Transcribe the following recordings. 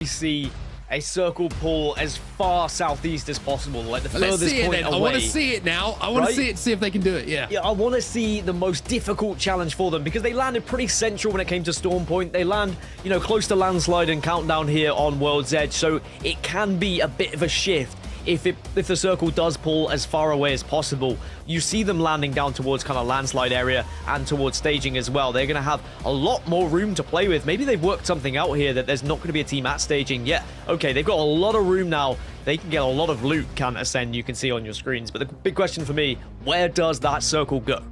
see a circle pull as far southeast as possible, like the Let's furthest see it point then. away. I want to see it now. I want Right? to see it, see if they can do it. Yeah. Yeah, I want to see the most difficult challenge for them because they landed pretty central when it came to Storm Point. They land, close to Landslide and Countdown here on World's Edge, so it can be a bit of a shift. If the circle does pull as far away as possible, you see them landing down towards kind of Landslide area and towards staging as well. They're going to have a lot more room to play with. Maybe they've worked something out here that there's not going to be a team at staging yet. Okay, they've got a lot of room now. They can get a lot of loot, can Ascend, you can see on your screens. But the big question for me, where does that circle go?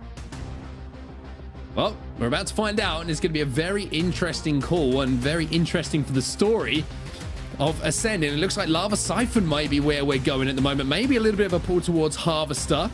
Well, we're about to find out, and it's going to be a very interesting call and very interesting for the story of Ascend. And it looks like Lava Siphon might be where we're going at the moment. Maybe a little bit of a pull towards Harvester.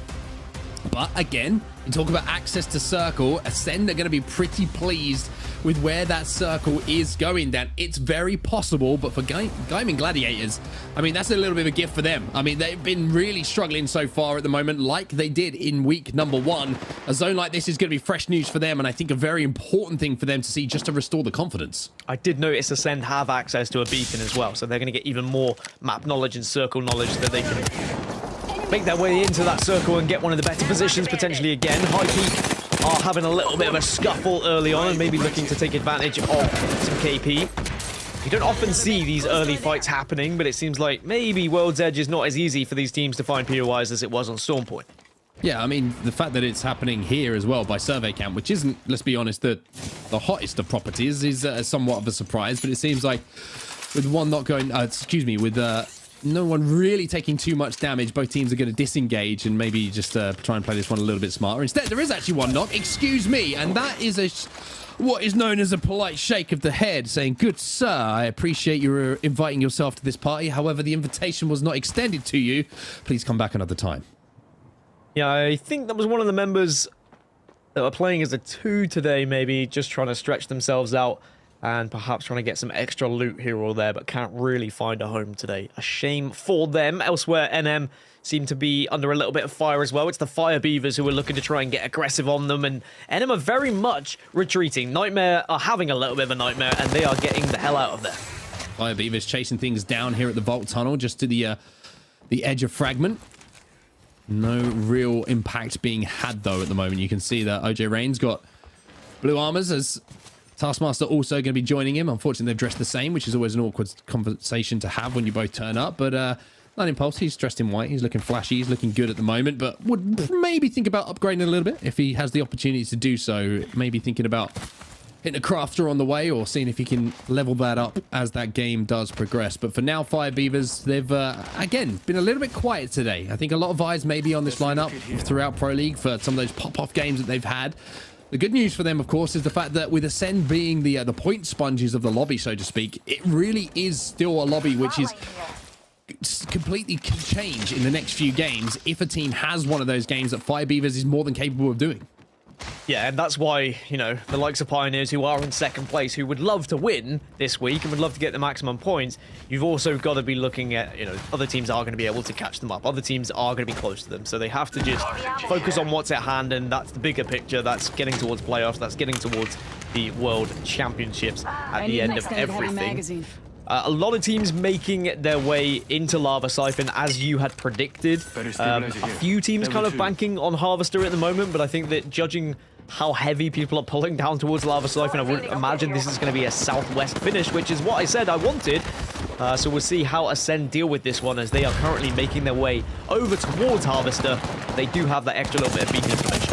But again, you talk about access to circle. Ascend are going to be pretty pleased with where that circle is going, Dan. It's very possible, but for Gaming Gladiators, I mean, that's a little bit of a gift for them. I mean, they've been really struggling so far at the moment, like they did in week number 1. A zone like this is going to be fresh news for them, and I think a very important thing for them to see just to restore the confidence. I did notice Ascend have access to a beacon as well, so they're going to get even more map knowledge and circle knowledge that they can make their way into that circle and get one of the better positions potentially again. High Peak are having a little bit of a scuffle early on and maybe looking to take advantage of some KP. You don't often see these early fights happening, but it seems like maybe World's Edge is not as easy for these teams to find POIs as it was on Storm Point. Yeah, I mean, the fact that it's happening here as well by Survey Camp, which isn't, let's be honest, the hottest of properties, is somewhat of a surprise. But it seems like with one not going, with no one really taking too much damage, both teams are going to disengage and maybe just try and play this one a little bit smarter. Instead, there is actually one knock, excuse me, and that is what is known as a polite shake of the head, saying, "Good sir, I appreciate you inviting yourself to this party. However, the invitation was not extended to you. Please come back another time." Yeah, I think that was one of the members that were playing as a 2 today, maybe just trying to stretch themselves out and perhaps trying to get some extra loot here or there, but can't really find a home today. A shame for them. Elsewhere, NM seem to be under a little bit of fire as well. It's the Fire Beavers who are looking to try and get aggressive on them, and NM are very much retreating. Nightmare are having a little bit of a nightmare, and they are getting the hell out of there. Fire Beavers chasing things down here at the Vault Tunnel, just to the edge of Fragment. No real impact being had, though, at the moment. You can see that OJ Rain's got blue armors as Taskmaster also going to be joining him. Unfortunately, they've dressed the same, which is always an awkward conversation to have when you both turn up. But Light Impulse, he's dressed in white. He's looking flashy. He's looking good at the moment, but would maybe think about upgrading a little bit if he has the opportunity to do so. Maybe thinking about hitting a crafter on the way or seeing if he can level that up as that game does progress. But for now, Fire Beavers, they've, again, been a little bit quiet today. I think a lot of eyes may be on this lineup throughout Pro League for some of those pop-off games that they've had. The good news for them, of course, is the fact that with Ascend being the point sponges of the lobby, so to speak, it really is still a lobby which is completely can change in the next few games if a team has one of those games that Fire Beavers is more than capable of doing. Yeah, and that's why, the likes of Pioneers who are in second place, who would love to win this week and would love to get the maximum points, you've also got to be looking at, other teams are going to be able to catch them up. Other teams are going to be close to them. So they have to just focus on what's at hand, and that's the bigger picture. That's getting towards playoffs. That's getting towards the World Championships at the end of everything. A lot of teams making their way into Lava Siphon, as you had predicted. A few teams kind of banking on Harvester at the moment, but I think that judging how heavy people are pulling down towards Lava Siphon, I wouldn't imagine this is going to be a southwest finish, which is what I said I wanted. So we'll see how Ascend deal with this one, as they are currently making their way over towards Harvester. They do have that extra little bit of beacon information.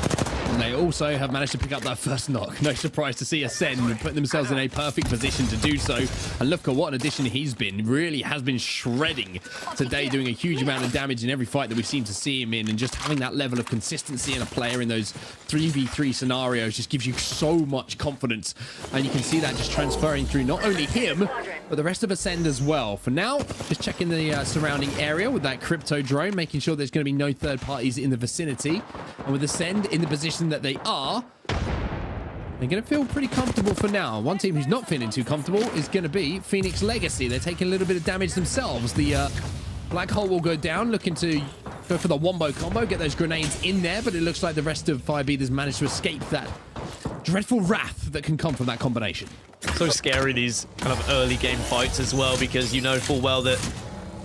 And they also have managed to pick up that first knock. No surprise to see Ascend put themselves in a perfect position to do so. And look at what an addition he's been. Really has been shredding today, doing a huge amount of damage in every fight that we seem to see him in. And just having that level of consistency in a player in those 3v3 scenarios just gives you so much confidence. And you can see that just transferring through not only him, but the rest of Ascend as well. For now, just checking the surrounding area with that crypto drone, making sure there's going to be no third parties in the vicinity. And with Ascend in the position that they are, they're going to feel pretty comfortable for now. One team who's not feeling too comfortable is going to be Phoenix Legacy. They're taking a little bit of damage themselves. The Black Hole will go down, looking to go for the wombo combo, get those grenades in there, but it looks like the rest of Fire Beaters managed to escape that dreadful wrath that can come from that combination. So scary, these kind of early game fights as well, because you know full well that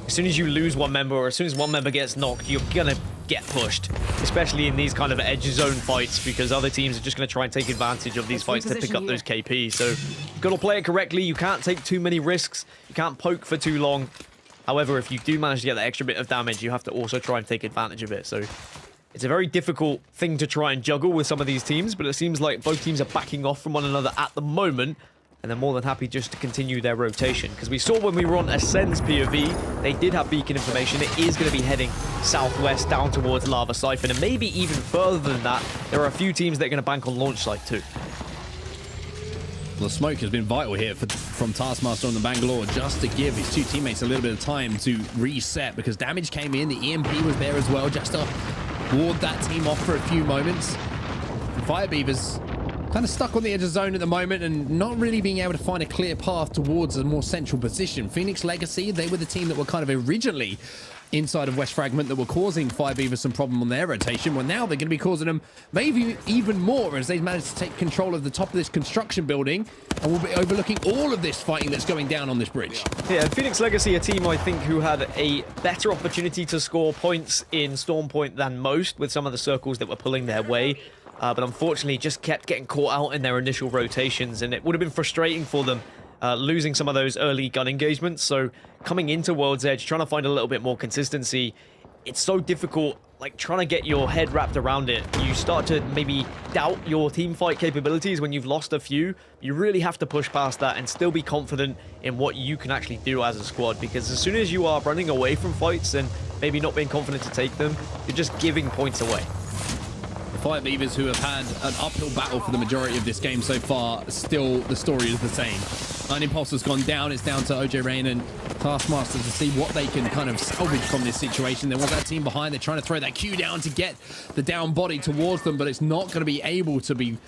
as soon as you lose one member or as soon as one member gets knocked, you're gonna get pushed, especially in these kind of edge zone fights, because other teams are just going to try and take advantage of these fights to pick up those KP. So you've got to play it correctly. You can't take too many risks. You can't poke for too long. However, if you do manage to get that extra bit of damage, you have to also try and take advantage of it. So it's a very difficult thing to try and juggle with some of these teams, but it seems like both teams are backing off from one another at the moment, and they're more than happy just to continue their rotation. Because we saw when we were on Ascend's POV, they did have beacon information. It is going to be heading southwest down towards Lava Siphon, and maybe even further than that. There are a few teams that are going to bank on launch site too. The smoke has been vital here from Taskmaster on the Bangalore, just to give his two teammates a little bit of time to reset, because damage came in. The EMP was there as well, just to ward that team off for a few moments. Fire Beavers kind of stuck on the edge of zone at the moment and not really being able to find a clear path towards a more central position. Phoenix Legacy, they were the team that were kind of originally inside of West Fragment that were causing Fire Beavers some problem on their rotation. Well, now they're going to be causing them maybe even more, as they've managed to take control of the top of this construction building and will be overlooking all of this fighting that's going down on this bridge. Yeah, Phoenix Legacy, a team I think who had a better opportunity to score points in Storm Point than most, with some of the circles that were pulling their way. But unfortunately just kept getting caught out in their initial rotations, and it would have been frustrating for them losing some of those early gun engagements. So coming into World's Edge, trying to find a little bit more consistency, it's so difficult, like trying to get your head wrapped around it. You start to maybe doubt your team fight capabilities when you've lost a few. You really have to push past that and still be confident in what you can actually do as a squad, because as soon as you are running away from fights and maybe not being confident to take them, you're just giving points away. Fire Beavers, who have had an uphill battle for the majority of this game so far, still the story is the same. Lightning Pulse has gone down. It's down to OJ Rain and Taskmaster to see what they can kind of salvage from this situation. There was that team behind. They're trying to throw that Q down to get the down body towards them, but it's not going to be able to be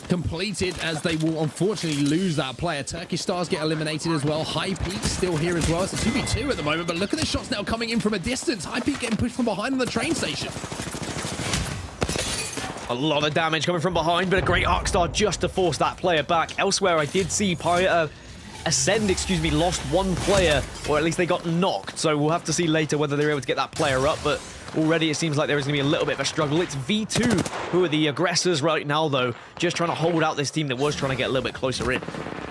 completed, as they will unfortunately lose that player. Turkish Stars get eliminated as well. High Peak still here as well. It's a 2v2 at the moment, but look at the shots now coming in from a distance. High Peak getting pushed from behind on the train station. A lot of damage coming from behind, but a great Arc Star just to force that player back. Elsewhere, I did see Ascend, lost one player, or at least they got knocked. So we'll have to see later whether they're able to get that player up, but already it seems like there is going to be a little bit of a struggle. It's V2 who are the aggressors right now, though, just trying to hold out this team that was trying to get a little bit closer in.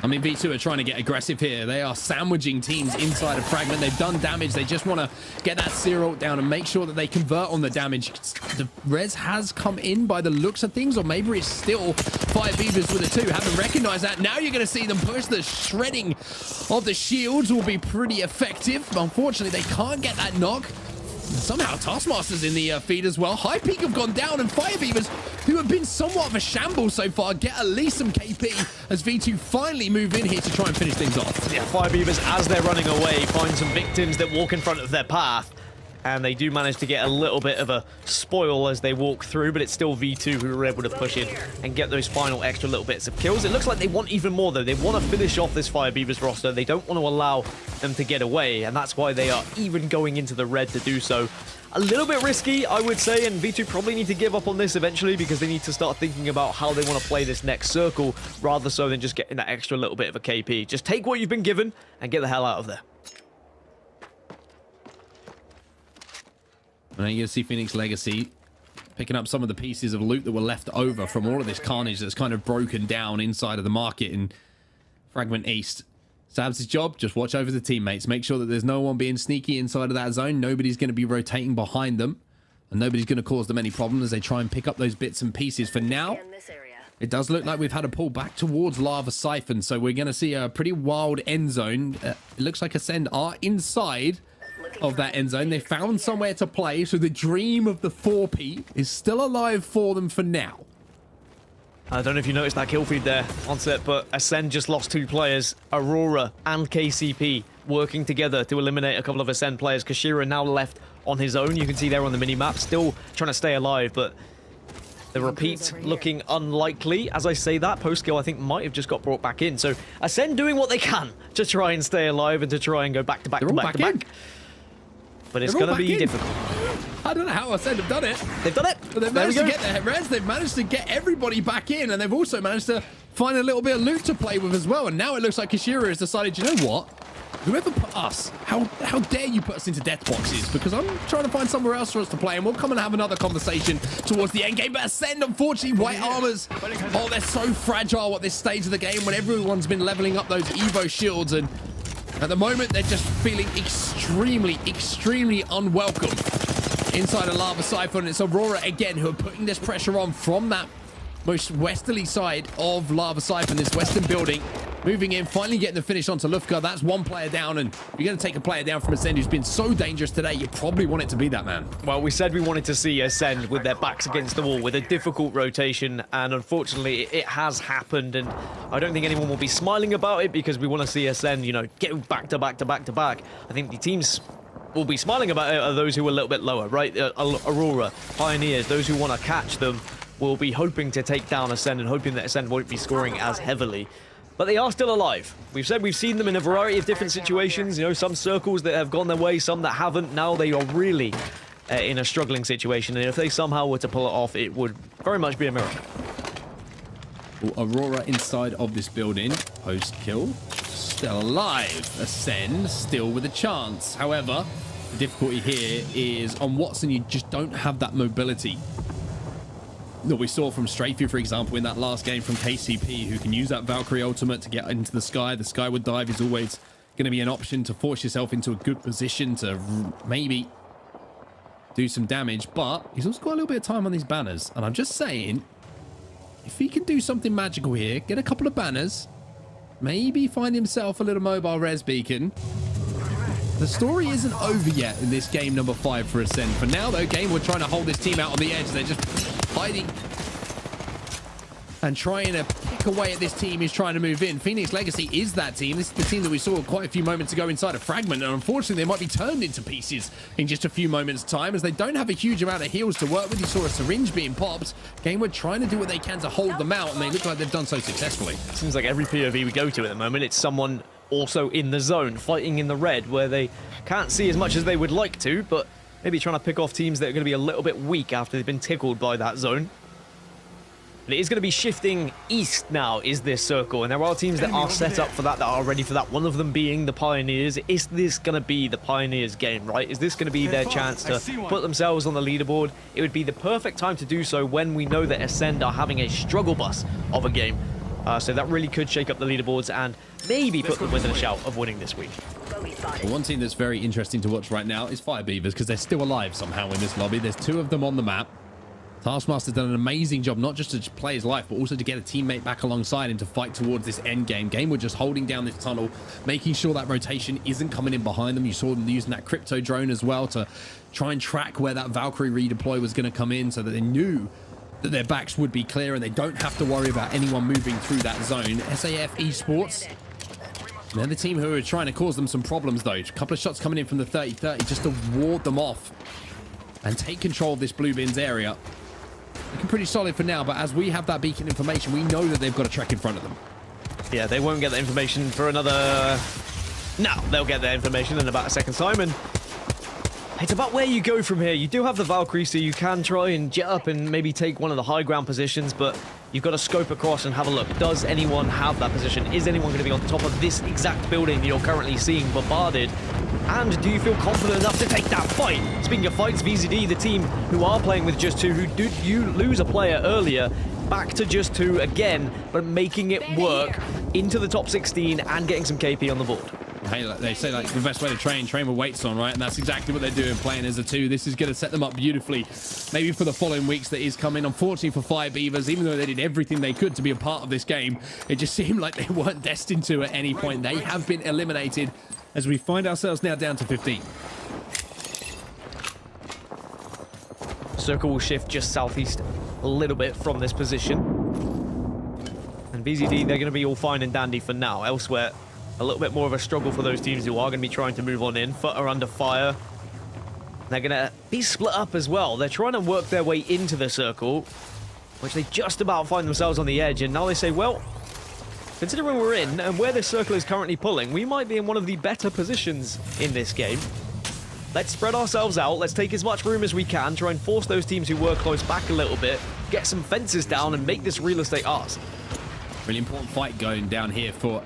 I mean, V2 are trying to get aggressive here. They are sandwiching teams inside of Fragment. They've done damage. They just want to get that Zero down and make sure that they convert on the damage. The res has come in by the looks of things, or maybe it's still Fire Beavers with a 2. Haven't recognized that. Now you're going to see them push. The shredding of the shields will be pretty effective. Unfortunately, they can't get that knock. Somehow Taskmaster's in the feed as well. High Peak have gone down, and Fire Beavers, who have been somewhat of a shambles so far, get at least some KP as V2 finally move in here to try and finish things off. Yeah, Fire Beavers, as they're running away, find some victims that walk in front of their path, and they do manage to get a little bit of a spoil as they walk through, but it's still V2 who are able to push in and get those final extra little bits of kills. It looks like they want even more, though. They want to finish off this Fire Beavers roster. They don't want to allow them to get away, and that's why they are even going into the red to do so. A little bit risky, I would say, and V2 probably need to give up on this eventually, because they need to start thinking about how they want to play this next circle, rather so than just getting that extra little bit of a KP. Just take what you've been given and get the hell out of there. And then you see Phoenix Legacy picking up some of the pieces of loot that were left over from all of this carnage that's kind of broken down inside of the market in Fragment East. Sabs' job, just watch over the teammates. Make sure that there's no one being sneaky inside of that zone. Nobody's going to be rotating behind them, and nobody's going to cause them any problems as they try and pick up those bits and pieces. For now, it does look like we've had a pull back towards Lava Siphon, so we're going to see a pretty wild end zone. It looks like Ascend are inside of that end zone. They found somewhere to play, so the dream of the 4P is still alive for them for now. I don't know if you noticed that kill feed there on set, but Ascend just lost 2 players, Aurora and KCP, working together to eliminate a couple of Ascend players. Kashira now left on his own. You can see there on the mini-map, still trying to stay alive, but the repeat looking unlikely. As I say that, post-kill I think might have just got brought back in. So Ascend doing what they can to try and stay alive and to try and go back to back to back to back. But it's going to be difficult. I don't know how Ascend have done it. They've done it. But they've managed to get their res. They've managed to get everybody back in, and they've also managed to find a little bit of loot to play with as well. And now it looks like Kishira has decided, you know what? Whoever put us, how dare you put us into death boxes? Because I'm trying to find somewhere else for us to play, and we'll come and have another conversation towards the end game. But Ascend, unfortunately, white armors, oh, they're so fragile at this stage of the game when everyone's been leveling up those Evo shields, and at the moment they're just feeling extremely unwelcome inside a Lava Siphon. It's Aurora again who are putting this pressure on from that most westerly side of Lava Siphon, this western building. Moving in, finally getting the finish onto Lufka. That's one player down, and if you're going to take a player down from Ascend who's been so dangerous today, you probably want it to be that man. Well, we said we wanted to see Ascend with their backs against the wall with a difficult rotation, and unfortunately it has happened, and I don't think anyone will be smiling about it because we want to see Ascend, you know, get back to back to back to back. I think the teams will be smiling about it are those who are a little bit lower, right? Aurora, Pioneers, those who want to catch them will be hoping to take down Ascend and hoping that Ascend won't be scoring as heavily. But they are still alive. We've said we've seen them in a variety of different situations. You know, some circles that have gone their way, some that haven't. Now they are really in a struggling situation. And if they somehow were to pull it off, it would very much be a miracle. Well, Aurora inside of this building. Post-kill. Still alive. Ascend still with a chance. However, the difficulty here is on Watson, you just don't have that mobility that we saw from Strafey, for example, in that last game from KCP, who can use that Valkyrie ultimate to get into the sky. The skyward dive is always going to be an option to force yourself into a good position to maybe do some damage, but he's also got a little bit of time on these banners. And I'm just saying, if he can do something magical here, get a couple of banners, maybe find himself a little mobile res beacon. The story isn't over yet in this game number 5 for Ascend. For now, though, we're trying to hold this team out on the edge. They're just hiding and trying to pick away at this team who's trying to move in. Phoenix Legacy is that team. This is the team that we saw quite a few moments ago inside a Fragment, and unfortunately they might be turned into pieces in just a few moments' time as they don't have a huge amount of heals to work with. You saw a syringe being popped. We're trying to do what they can to hold them out, and they look like they've done so successfully. Seems like every POV we go to at the moment, it's someone also in the zone, fighting in the red, where they can't see as much as they would like to, but maybe trying to pick off teams that are going to be a little bit weak after they've been tickled by that zone. But it is going to be shifting east now, is this circle, and there are teams that are set up for that, that are ready for that, one of them being the Pioneers. Is this going to be the Pioneers' game, right? Is this going to be their chance to put themselves on the leaderboard? It would be the perfect time to do so when we know that Ascend are having a struggle bus of a game. So that really could shake up the leaderboards and maybe put them within a shout of winning this week. Well, one team that's very interesting to watch right now is Fire Beavers, because they're still alive somehow in this lobby. There's 2 of them on the map. Taskmaster's done an amazing job, not just to play his life, but also to get a teammate back alongside him to fight towards this end game. We're just holding down this tunnel, making sure that rotation isn't coming in behind them. You saw them using that crypto drone as well to try and track where that Valkyrie redeploy was going to come in, so that they knew that their backs would be clear and they don't have to worry about anyone moving through that zone. SAF Esports, they're the team who are trying to cause them some problems, though. A couple of shots coming in from the 30-30 just to ward them off and take control of this blue bins area. Looking pretty solid for now, but as we have that beacon information, we know that they've got a trek in front of them. Yeah, they won't get that information for another... No, they'll get that information in about a second's time, and it's about where you go from here. You do have the Valkyrie, so you can try and jet up and maybe take one of the high ground positions, but you've got to scope across and have a look. Does anyone have that position? Is anyone going to be on top of this exact building that you're currently seeing bombarded? And do you feel confident enough to take that fight? Speaking of fights, VZD, the team who are playing with just 2, who did you lose a player earlier, back to just 2 again, but making it work into the top 16 and getting some KP on the board. Hey, they say like the best way to train with weights on, right? And that's exactly what they're doing, playing as a 2. This is going to set them up beautifully, maybe for the following weeks that is coming. Unfortunately for Fire Beavers, even though they did everything they could to be a part of this game, it just seemed like they weren't destined to at any point. They have been eliminated as we find ourselves now down to 15. Circle will shift just southeast a little bit from this position. And VZD, they're going to be all fine and dandy for now. Elsewhere, a little bit more of a struggle for those teams who are going to be trying to move on in. Foot are under fire. They're going to be split up as well. They're trying to work their way into the circle, which they just about find themselves on the edge. And now they say, well, considering we're in and where this circle is currently pulling, we might be in one of the better positions in this game. let's spread ourselves out. Let's take as much room as we can. Try and force those teams who were close back a little bit. Get some fences down and make this real estate ours. Really important fight going down here for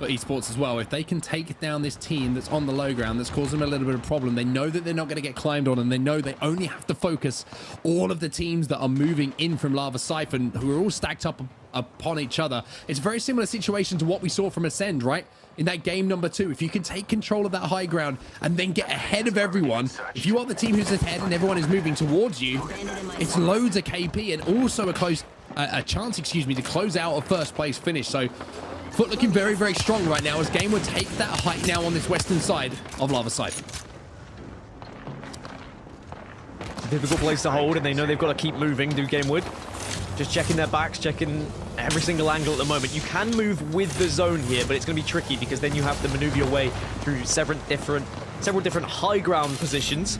esports as well. If they can take down this team that's on the low ground, that's causing them a little bit of problem, they know that they're not going to get climbed on, and they know they only have to focus all of the teams that are moving in from Lava Siphon, who are all stacked up upon each other. It's a very similar situation to what we saw from Ascend, right? In that game number 2, if you can take control of that high ground and then get ahead of everyone, if you are the team who's ahead and everyone is moving towards you, it's loads of KP and also a chance, to close out a first place finish. So Foot looking very, very strong right now as Game would take that height now on this western side of Lava Siphon. Difficult place to hold, and they know they've got to keep moving, do Gamewood. Just checking their backs, checking every single angle at the moment. You can move with the zone here, but it's going to be tricky because then you have to maneuver your way through several different high ground positions.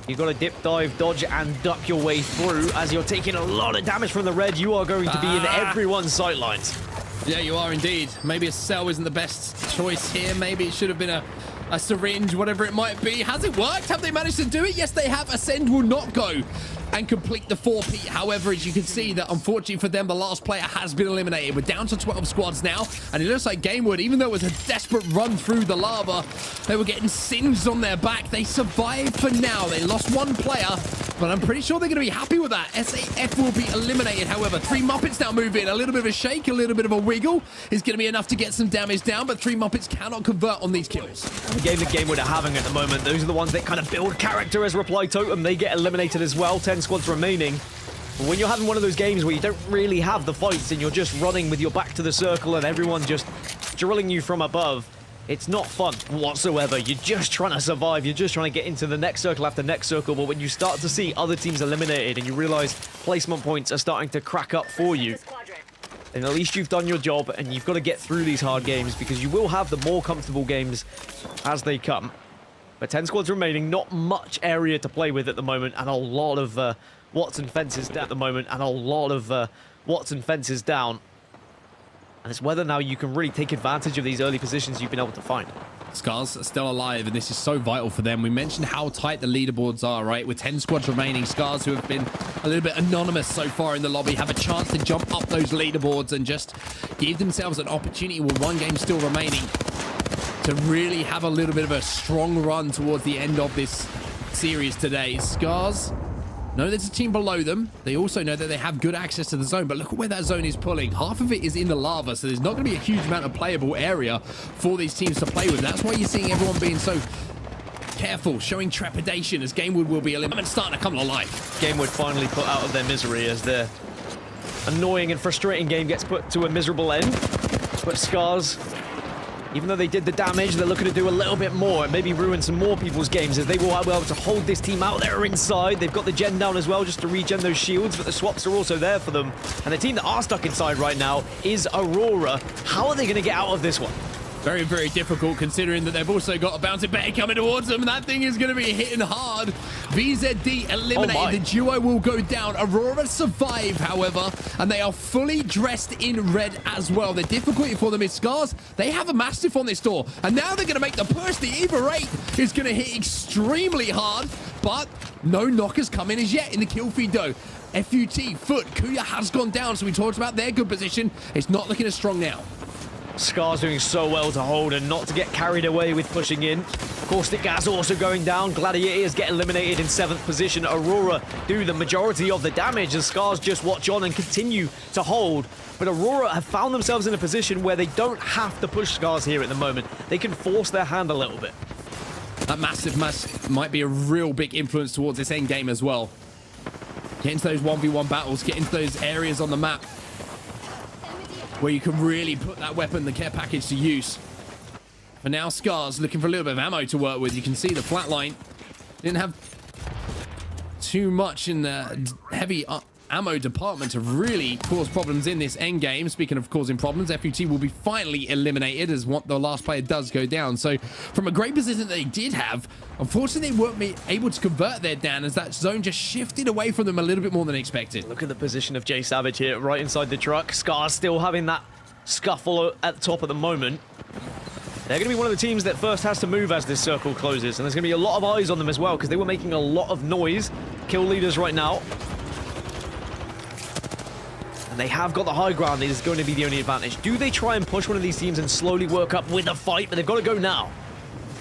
You've got to dip, dive, dodge, and duck your way through. As you're taking a lot of damage from the red, you are going to be in everyone's sightlines. Yeah, you are indeed. Maybe a cell isn't the best choice here. Maybe it should have been a syringe, whatever it might be. Has it worked? Have they managed to do it? Yes, they have. Ascend will not go and complete the 4P. However, as you can see, that unfortunately for them, the last player has been eliminated. We're down to 12 squads now, and it looks like Gamewood, even though it was a desperate run through the lava, they were getting singed on their back. They survived for now. They lost one player, but I'm pretty sure they're going to be happy with that. SAF will be eliminated. However, 3 Muppets now move in. A little bit of a shake, a little bit of a wiggle is going to be enough to get some damage down, but 3 Muppets cannot convert on these kills. The game that Gamewood are having at the moment, those are the ones that kind of build character as Reply Totem. They get eliminated as well. 10 squads remaining. But when you're having one of those games where you don't really have the fights and you're just running with your back to the circle and everyone just drilling you from above, it's not fun whatsoever. You're just trying to survive. You're just trying to get into the next circle after next circle. But when you start to see other teams eliminated and you realize placement points are starting to crack up for you, then at least you've done your job, and you've got to get through these hard games because you will have the more comfortable games as they come. But 10 squads remaining, not much area to play with at the moment, and a lot of Watson fences down at the moment, and a lot of Watson fences down. And it's whether now you can really take advantage of these early positions you've been able to find. Scars are still alive, and this is so vital for them. We mentioned how tight the leaderboards are, right? With 10 squads remaining, Scars, who have been a little bit anonymous so far in the lobby, have a chance to jump up those leaderboards and just give themselves an opportunity with 1 game still remaining to really have a little bit of a strong run towards the end of this series today. Scars know there's a team below them. They also know that they have good access to the zone, but look at where that zone is pulling. Half of it is in the lava, so there's not going to be a huge amount of playable area for these teams to play with. That's why you're seeing everyone being so careful, showing trepidation as Gamewood will be eliminated, starting to come to life. Gamewood finally put out of their misery as their annoying and frustrating game gets put to a miserable end. But Scars, even though they did the damage, they're looking to do a little bit more and maybe ruin some more people's games as they will be able to hold this team out there inside. They've got the gen down as well just to regen those shields, but the swaps are also there for them. And the team that are stuck inside right now is Aurora. How are they going to get out of this one? Very, very difficult considering that they've also got a Bounty Betty coming towards them. That thing is going to be hitting hard. VZD eliminated. The duo will go down. Aurora survive, however, and they are fully dressed in red as well. The difficulty for them is Scars. They have a Mastiff on this door, and now they're going to make the push. The Eva 8 is going to hit extremely hard, but no knockers come in as yet in the kill feed, though. FUT, Foot, Kuya has gone down, so we talked about their good position. It's not looking as strong now. Scars doing so well to hold and not to get carried away with pushing in. Caustic Gas also going down. Gladiators get eliminated in 7th position. Aurora do the majority of the damage as Scars just watch on and continue to hold. But Aurora have found themselves in a position where they don't have to push Scars here at the moment. They can force their hand a little bit. That massive might be a real big influence towards this end game as well. Get into those 1v1 battles, get into those areas on the map where you can really put that weapon, the care package, to use. For now, Scars looking for a little bit of ammo to work with. You can see the flatline didn't have too much in the heavy ammo department to really cause problems in this end game. Speaking of causing problems, FUT will be finally eliminated as what the last player does go down. So from a great position that they did have, unfortunately they weren't able to convert their down as that zone just shifted away from them a little bit more than expected. Look at the position of Jay Savage here right inside the truck. Scars still having that scuffle at the top at the moment. They're going to be one of the teams that first has to move as this circle closes, and there's going to be a lot of eyes on them as well, because they were making a lot of noise. Kill leaders right now. And they have got the high ground. It is going to be the only advantage. Do they try and push one of these teams and slowly work up with a fight? But they've got to go now.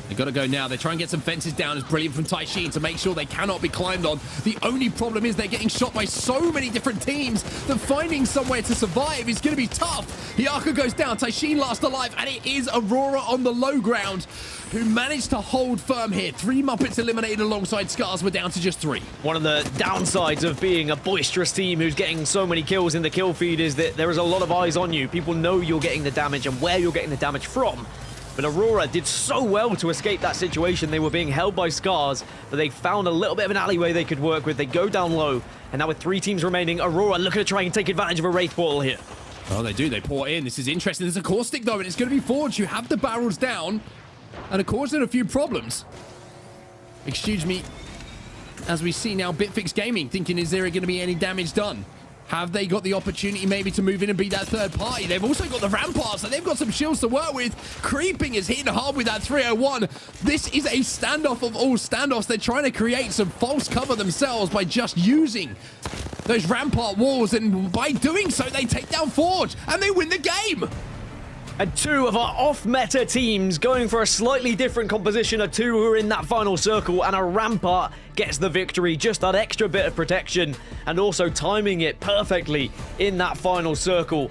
They've got to go now. They try and get some fences down. It's brilliant from Taishin to make sure they cannot be climbed on. The only problem is they're getting shot by so many different teams that finding somewhere to survive is going to be tough. Hyaka goes down. Taishin last alive, and it is Aurora on the low ground who managed to hold firm here. 3 Muppets eliminated alongside Scars. We're down to just 3. One of the downsides of being a boisterous team who's getting so many kills in the kill feed is that there is a lot of eyes on you. People know you're getting the damage and where you're getting the damage from. But Aurora did so well to escape that situation. They were being held by Scars, but they found a little bit of an alleyway they could work with. They go down low, and now with 3 teams remaining, Aurora looking to try and take advantage of a Wraith portal here. Oh, they do. They pour in. This is interesting. There's a caustic, though, and it's going to be Forge. You have the barrels down, and it caused a few problems. Excuse me. As we see now, Bitfix Gaming thinking, is there going to be any damage done? Have they got the opportunity maybe to move in and be that third party? They've also got the ramparts, so they've got some shields to work with. Creeping is hitting hard with that 301. This is a standoff of all standoffs. They're trying to create some false cover themselves by just using those rampart walls, and by doing so, they take down Forge, and they win the game. And 2 of our off-meta teams going for a slightly different composition of 2 who are in that final circle, and a Rampart gets the victory. Just that extra bit of protection and also timing it perfectly in that final circle.